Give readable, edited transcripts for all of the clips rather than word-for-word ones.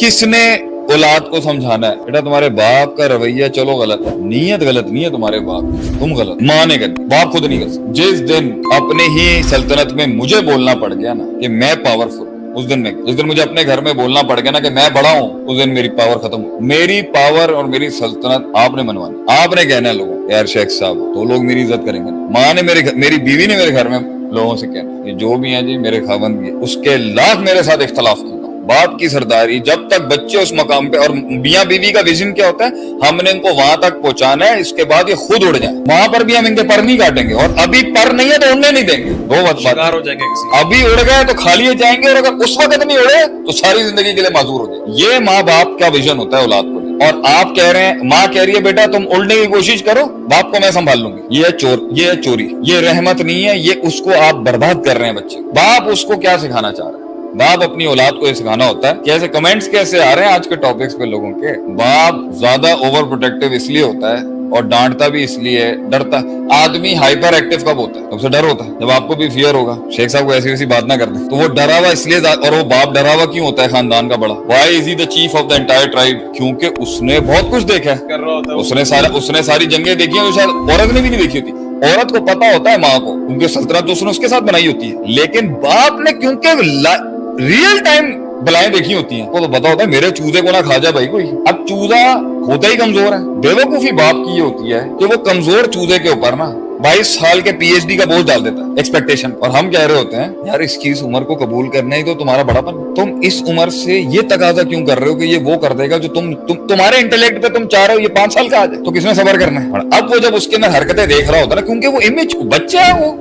किसने औलाद को समझाना है बेटा तुम्हारे बाप का रवैया चलो गलत है, नीयत गलत नहीं है तुम्हारे बाप की, तुम गलत माँ ने कर, बाप खुद नहीं कर सकते। जिस दिन अपने ही सल्तनत में मुझे बोलना पड़ गया ना कि मैं पावरफुल, उस दिन में जिस दिन मुझे अपने घर में बोलना पड़ गया ना कि मैं बड़ा हूँ, उस दिन मेरी पावर खत्म हो। मेरी पावर और मेरी सल्तनत आपने मनवानी, आपने कहना है लोगों यार शेख साहब तो लोग मेरी इज्जत करेंगे। माँ ने मेरी बीवी ने मेरे घर में लोगों से कहना ये जो भी है जी मेरे खावंद भी है, उसके लाख मेरे साथ इख्तलाफ किया। बाप की सरदारी जब तक बच्चे उस मकाम पे, और मियां बीवी का विजन क्या होता है, हमने इनको वहां तक पहुंचाना है, इसके बाद ये खुद उड़ जाए। वहां पर भी हम इनके पर नहीं काटेंगे, और अभी पर नहीं है तो उड़ने नहीं देंगे। दो बात शिकार हो जाएंगे किसी। अभी उड़ गए तो खाली जाएंगे, और अगर उस वक्त नहीं उड़े तो सारी जिंदगी के लिए माजूर हो जाए। ये माँ बाप का विजन होता है औलाद को। और आप कह रहे हैं, माँ कह रही है बेटा तुम उड़ने की कोशिश करो, बाप को मैं संभाल लूंगी। ये चोर, ये चोरी, ये रहमत नहीं है, ये उसको आप बर्बाद कर रहे हैं बच्चे। बाप उसको क्या सिखाना चाह रहा है? बाप अपनी औलाद को ये सिखाना होता है। कैसे कमेंट्स कैसे आ रहे हैं आज के टॉपिक्स पे लोगों के, बाप ज्यादा ओवर प्रोटेक्टिव इसलिए होता है और डांटता भी इसलिए, डरता। आदमी हाइपर एक्टिव कब होता है? सबसे डर होता है जब आपको भी फियर होगा। शेख साहब को ऐसी वैसी बात ना कर दे तो वो डरा हुआ इसलिए, और वो बाप डरा हुआ क्यों होता है खानदान का बड़ा? Why is he the chief of the entire tribe? क्योंकि उसने बहुत कुछ देखा है, कर रहा होता है उसने सारी जंगें देखी हैं जो शायद औरत ने भी नहीं देखी होती। औरत को पता होता है माँ को, क्योंकि सल्तनत तो उसने उसके साथ बनाई होती है। लेकिन बाप ने क्योंकि रियल टाइम बलाएं देखी होती हैं, वो तो पता होता है मेरे चूजे को ना खा जाए भाई कोई। अब चूजा होता ही कमजोर है। बेवकूफी बाप की ये होती है कि वो कमजोर चूजे के ऊपर ना 22 साल के पीएचडी का बोझ डाल देता है, एक्सपेक्टेशन। और हम कह रहे होते हैं यार इसकी इस उम्र को कबूल करना ही तो तुम्हारा बड़ापन। तुम इस उम्र से ये तकाजा क्यों कर रहे हो कि ये वो कर देगा जो तुम्हारे इंटेलेक्ट पे तुम चाह रहे हो ये 5 साल का आ जाए? तो किसने सबर करना है? अब वो जब उसके अंदर हरकतें देख रहा होता है ना, क्योंकि वो इमेज बच्चा है, वो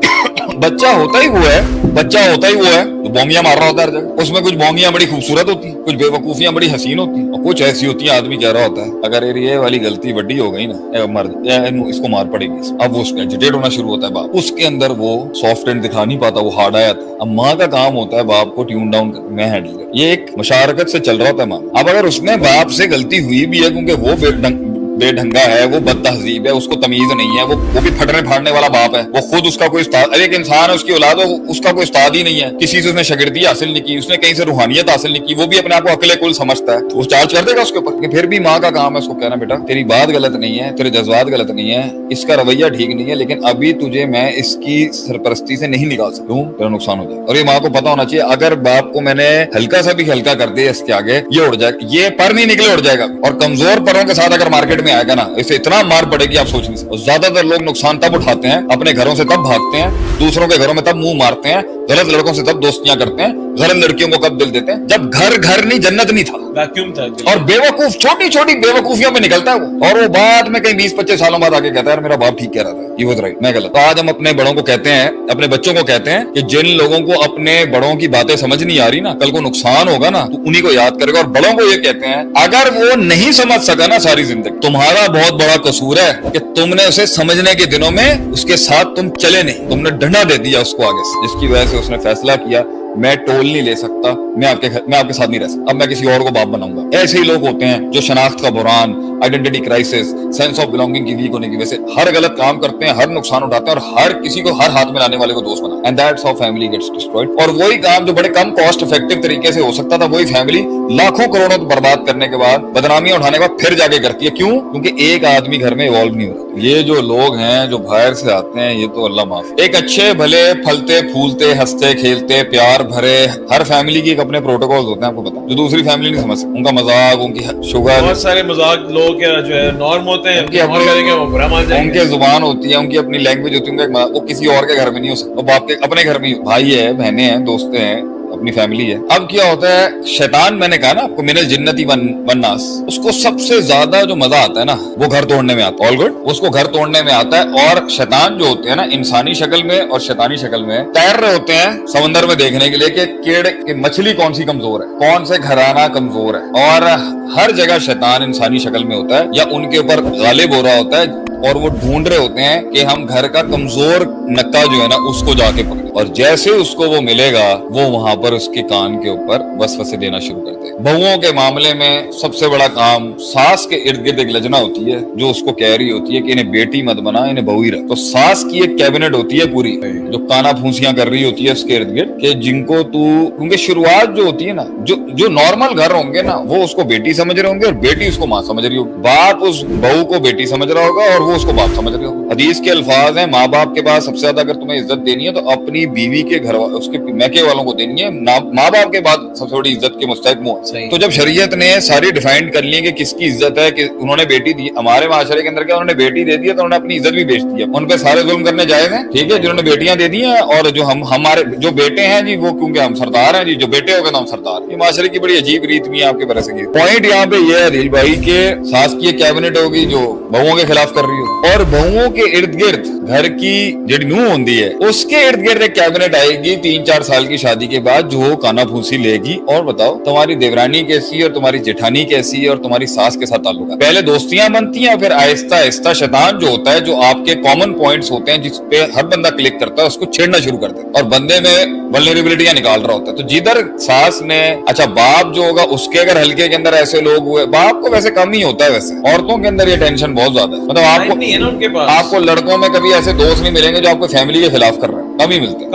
बच्चा होता ही वो है तो बोमियां मार रहा होता है हर जगह। उसमें कुछ बोमियां बड़ी खूबसूरत होती है, कुछ बेवकूफियां बड़ी हसीन होती है, और कुछ ऐसी होती है आदमी कह रहा होता है अगर ये वाली गलती बड़ी हो गई ना मर्द इसको मार पड़ेगी। अब वो उसका एजिटेट होना शुरू होता है बाप। उसके अंदर वो सॉफ्ट एंड दिखा नहीं पाता, वो हार्ड आया था। अब माँ का काम होता है बाप को ट्यून डाउन कर, मैं हैंडल कर। ये एक मुशारकत से चल रहा होता है माँ। अब अगर उसमें बाप से गलती हुई भी है, क्योंकि वो बेढंगा है, वो बदतहजीब है, उसको तमीज नहीं है, वो भी फटने फाड़ने वाला बाप है, वो खुद उसका कोई उस्ताद, एक इंसान है उसकी औलाद है, उसका कोई उस्ताद ही नहीं है, किसी से उसने शागिर्दी हासिल नहीं की, उसने कहीं से रूहानियत हासिल नहीं की, वो भी अपने आप को अकेले कुल समझता है, तो वो चार्ज कर देगा उसके ऊपर। फिर भी माँ का काम है उसको कहना बेटा तेरी बात गलत नहीं है, तेरे जज्बात गलत नहीं है, इसका रवैया ठीक नहीं है, लेकिन अभी तुझे मैं इसकी सरपरस्ती से नहीं निकाल सकता हूँ, तेरा नुकसान हो जाएगा। और ये माँ को पता होना चाहिए अगर बाप को मैंने हल्का सा भी हल्का कर दिया इसके आगे, ये उड़ जाएगा, ये पर नहीं निकले उड़ जाएगा। और कमजोर परों के साथ अगर मार्केट में आएगा ना, इसे इतना मार पड़ेगी आप सोच नहीं सकते। ज्यादातर लोग नुकसान तब उठाते हैं, अपने घरों से तब भागते हैं, दूसरों के घरों में तब मुंह मारते हैं, गलत लड़कों से तब दोस्तियां करते हैं, गलत लड़कियों को कब दिल देते हैं जब घर नहीं जन्नत नहीं था, वैक्यूम था। और बेवकूफ छोटी छोटी बेवकूफियों में निकलता है वो, और वो बाद में कहीं 20-25 सालों बाद आके कहता है यार मेरा बाप ठीक कह रहा था, ही वाज राइट, मैं गलत। तो आज हम अपने बड़ों को कहते हैं, अपने बच्चों को कहते हैं कि जिन लोगों को अपने बड़ों की बातें समझ नहीं आ रही ना, कल को नुकसान होगा ना तो उन्हीं को याद करेगा। और बड़ों को ये कहते हैं अगर वो नहीं समझ सका ना सारी जिंदगी, तुम्हारा बहुत बड़ा कसूर है कि तुमने उसे समझने के दिनों में उसके साथ तुम चले नहीं, तुमने डंडा दे दिया उसको आगे से, जिसकी वजह से उसने फैसला किया मैं टोल नहीं ले सकता, मैं आपके साथ नहीं रह सकता, अब मैं किसी और को बाप बनाऊंगा। ऐसे ही लोग होते हैं जो शनाख्त का बुरान, identity crisis, sense of belonging की वीक होने की वजह से हर गलत काम करते हैं, हर नुकसान उठाते हैं, और हर किसी को हर हाथ में लाने वाले को दोस्त बनाते हैं। And that's how family gets destroyed. और वही काम जो बड़े कम कॉस्ट इफेक्टिव तरीके से हो सकता था, वही फैमिली लाखों करोड़ों बर्बाद करने के बाद, बदनामी उठाने के बाद फिर जाके करती है। क्यों? क्योंकि एक आदमी घर में इवॉल्व नहीं हो रहा। ये जो लोग हैं जो बाहर से आते हैं, ये तो अल्लाह माफ। एक अच्छे भले फलते फूलते हंसते खेलते प्यार भरे हर फैमिली की एक अपने प्रोटोकॉल्स होते हैं, आपको पता, जो दूसरी फैमिली नहीं समझ सकती। उनका मजाक, उनकी शुगर, बहुत सारे मजाक लोग जो है नॉर्म होते हैं, करेंगे वो बुरा मान जाएंगे। उनके जुबान होती है, उनकी अपनी लैंग्वेज होती है, वो किसी और के घर में नहीं हो सकता, वो बाप के अपने घर में, भाई है, बहनें हैं, दोस्तें हैं, अपनी फैमिली है। अब क्या होता है, शैतान, मैंने कहा ना आपको, मिनल जिन्नती वन्नास, उसको सबसे ज्यादा जो मजा आता है ना वो घर तोड़ने में आता है। ऑल गुड, उसको घर तोड़ने में आता है। और शैतान जो होते हैं ना, इंसानी शक्ल में और शैतानी शक्ल में तैर रहे होते हैं समंदर में देखने के लिए कि कीड़े की मछली कौन सी कमजोर है, कौन से घराना कमजोर है। और हर जगह शैतान इंसानी शक्ल में होता है या उनके ऊपर गालिब हो रहा होता है, और वो ढूंढ रहे होते हैं कि हम घर का कमजोर नक्का जो है ना उसको जाके पकड़े। और जैसे उसको वो मिलेगा वो वहां पर उसके कान के ऊपर वसवसे देना शुरू कर दे। बहुओं के मामले में सबसे बड़ा काम सास के इर्द गिर्द एक लजना होती है जो उसको कह रही होती है कि इन्हें बेटी मत बना, इन्हें बहू ही रख। तो सास की एक कैबिनेट होती है पूरी जो काना फूंसियां कर रही होती है उसके इर्द गिर्द कि जिनको तू, क्योंकि शुरुआत जो होती है ना, जो नॉर्मल घर होंगे ना वो उसको बेटी समझ रहे होंगे और बेटी उसको माँ समझ रही होगी, बाप उस बहू को बेटी समझ रहा होगा और वो उसको बाप समझ रही होगी। हदीस के अल्फाज हैं, माँ बाप के पास सबसे ज्यादा अगर तुम्हें इज्जत देनी है तो अपनी बीवी के घर उसके मैके वालों को देनी है, माँ बाप के बाद सबसे बड़ी इज्जत के मुस्तहिक मुंह। तो जब शरीयत ने सारी डिफाइन कर ली कि किसकी इज्जत है, कि उन्होंने बेटी दी, हमारे माशरे के अंदर क्या उन्होंने बेटी दे दी है तो उन्होंने अपनी इज्जत भी बेच दी है, उन पे सारे जुल्म करने जायज हैं, ठीक है, जिन्होंने बेटियां दे दी हैं। और जो हमारे जो बेटे हैं जी वो क्योंकि हम सरदार हैं जी, जो बेटे हो गए तो हम सरदार। ये माशरे की बड़ी अजीब रीत भी आपके बरस की। पॉइंट यहाँ पे ये है दिल भाई के सास की कैबिनेट होगी जो बहुओं के खिलाफ कर रही हो, और बहुओं के इर्द गिर्द घर की जड़ी नूह होती है उसके इर्द गिर्द एक कैबिनेट आएगी 3-4 साल की शादी के बाद जो काना फूसी लेगी और बताओ तुम्हारी देवरानी कैसी है और तुम्हारी जेठानी कैसी है और तुम्हारी सास के साथ ताल्लुक है। पहले दोस्तियां बनती हैं, फिर आहिस्ता आहिस्ता शैतान जो होता है, जो आपके कॉमन पॉइंट्स होते हैं जिसपे हर बंदा क्लिक करता है, उसको छेड़ना शुरू कर देता है और बंदे में वल्नरेबिलिटियां निकाल रहा होता है। तो जिधर सास ने, अच्छा बाप जो होगा उसके अगर हल्के के अंदर ऐसे लोग हुए, बाप को वैसे कम ही होता है, वैसे औरतों के अंदर ये टेंशन बहुत ज्यादा है। मतलब आपको नहीं है ना उनके पास। आपको लड़कों में कभी ऐसे दोस्त नहीं मिलेंगे जो आपको फैमिली के खिलाफ कर रहे हैं, कम ही मिलते हैं।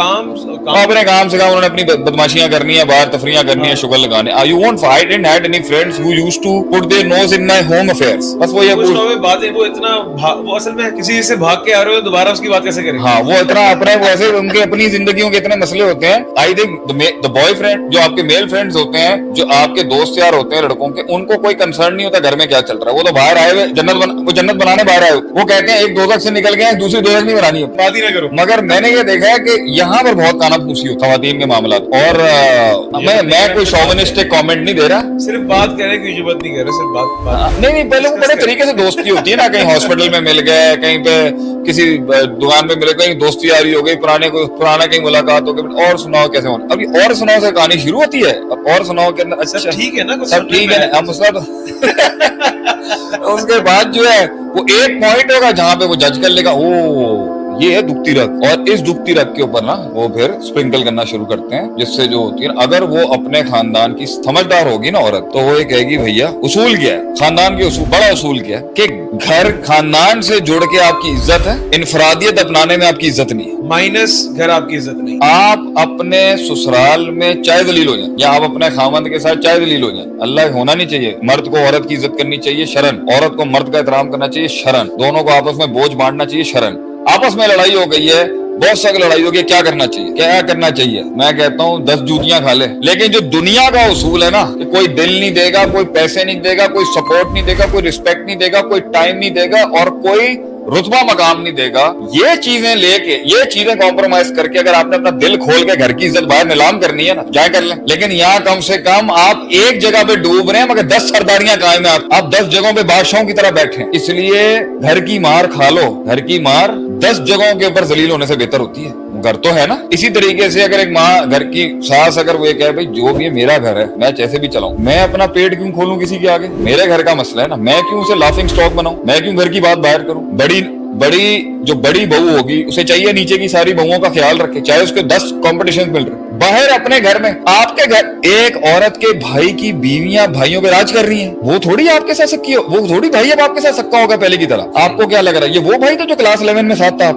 अपने काम से काम उन्होंने अपनी बदमाशियां करनी है, बाहर तफरियां करनी है, शुगर लगाने। You won't find and had any friends who used to put their nose in my home affairs। बस वो ये बातें, वो इतना वो असल में किसी से भाग के आ रहे हो दोबारा उसकी बात कैसे करेंगे? हाँ, वो इतना अपने वैसे उनके अपनी जिंदगियों के इतने मसले होते हैं। आई थिंक द बॉयफ्रेंड जो आपके मेल फ्रेंड्स होते हैं, जो आपके दोस्त यार होते हैं लड़कों के, उनको कोई कंसर्न नहीं होता घर में क्या चल रहा है। वो तो बाहर आए हुए वो जन्नत बनाने बाहर आए, वो कहते हैं एक दोजख से निकल गए, दूसरी दोजख नहीं बनानी है, बात ही ना करो। मगर मैंने ये देखा है कि यहाँ पर बहुत काना फूसी होता है खवातीन के मामला। और मैं कोई शोविनिस्टिक कमेंट नहीं दे रहा, सिर्फ बात कह रहे कि बात नहीं कह रहे, सिर्फ बात नहीं, पहले वो बड़े तरीके से दोस्ती होती है ना, कहीं हॉस्पिटल में मिल गए, कहीं पे किसी दुकान पे मिले, कहीं दोस्ती आ रही हो गई, पुराना कहीं मुलाकात हो गई, और सुनाओ कैसे होना। अभी और सुनाओ से कहानी शुरू होती है, और सुनाओ के अंदर अच्छा ठीक है ना, सब ठीक है, हम उसके बाद जो है वो एक पॉइंट होगा जहां पे वो जज कर लेगा, ओ ये है दुखती रग, और इस दुखती रग के ऊपर ना वो फिर स्प्रिंकल करना शुरू करते हैं, जिससे जो होती है अगर वो अपने खानदान की समझदार होगी ना औरत, तो वो ये कहेगी भैया उसूल क्या है, खानदान के उसूल, बड़ा उसूल क्या है कि घर खानदान से जुड़ के आपकी इज्जत है, इनफरादियत अपनाने में आपकी इज्जत नहीं है, माइनस घर आपकी इज्जत नहीं। आप अपने ससुराल में चाहे दलील हो जाए या आप अपने खामंद के साथ चाहे दलील हो जाए, अल्लाह होना नहीं चाहिए। मर्द को औरत की इज्जत करनी चाहिए, शरन। औरत को मर्द का एहतराम करना चाहिए, शरन। दोनों को आपस में बोझ बांटना चाहिए, शरन। आपस में लड़ाई हो गई है, बहुत सख्त लड़ाई हो गई, क्या करना चाहिए, क्या करना चाहिए? मैं कहता हूँ 10 जूतियां खा ले। लेकिन जो दुनिया का उसूल है ना कि कोई दिल नहीं देगा, कोई पैसे नहीं देगा, कोई सपोर्ट नहीं देगा, कोई रिस्पेक्ट नहीं देगा, कोई टाइम नहीं देगा और कोई रुतबा मकाम नहीं देगा, ये चीजें लेके, ये चीजें कॉम्प्रोमाइज करके अगर आपने अपना दिल खोल के घर की इज्जत बाहर नीलाम करनी है ना, जाए कर लें। लेकिन यहाँ कम से कम आप एक जगह पे डूब रहे हैं मगर 10 सरदारियां कायम है, आप 10 जगहों पे बादशाहों की तरह बैठे हैं। इसलिए घर की मार खा लो, घर की मार 10 जगहों के ऊपर जलील होने से बेहतर होती है। घर तो है ना। इसी तरीके से अगर एक माँ, घर की सास अगर वो ये कहे भाई जो भी है मेरा घर है, मैं जैसे भी चलाऊं, मैं अपना पेट क्यों खोलूं किसी के आगे, मेरे घर का मसला है ना, मैं क्यों उसे लाफिंग स्टॉक बनाऊं, मैं क्यों घर की बात बाहर करूं। जो बड़ी बहू होगी उसे चाहिए नीचे की सारी बहुओं का ख्याल रखे, चाहे उसके 10 कॉम्पिटिशन मिल रहे, बाहर अपने घर में, आपके घर एक औरत के भाई की बीवियां भाइयों पे राज कर रही हैं, वो थोड़ी आपके साथ सक्की हो, वो थोड़ी भाई अब आपके साथ सक्का होगा पहले की तरह। आपको क्या लग रहा है ये वो भाई तो जो क्लास 11 में साथ था?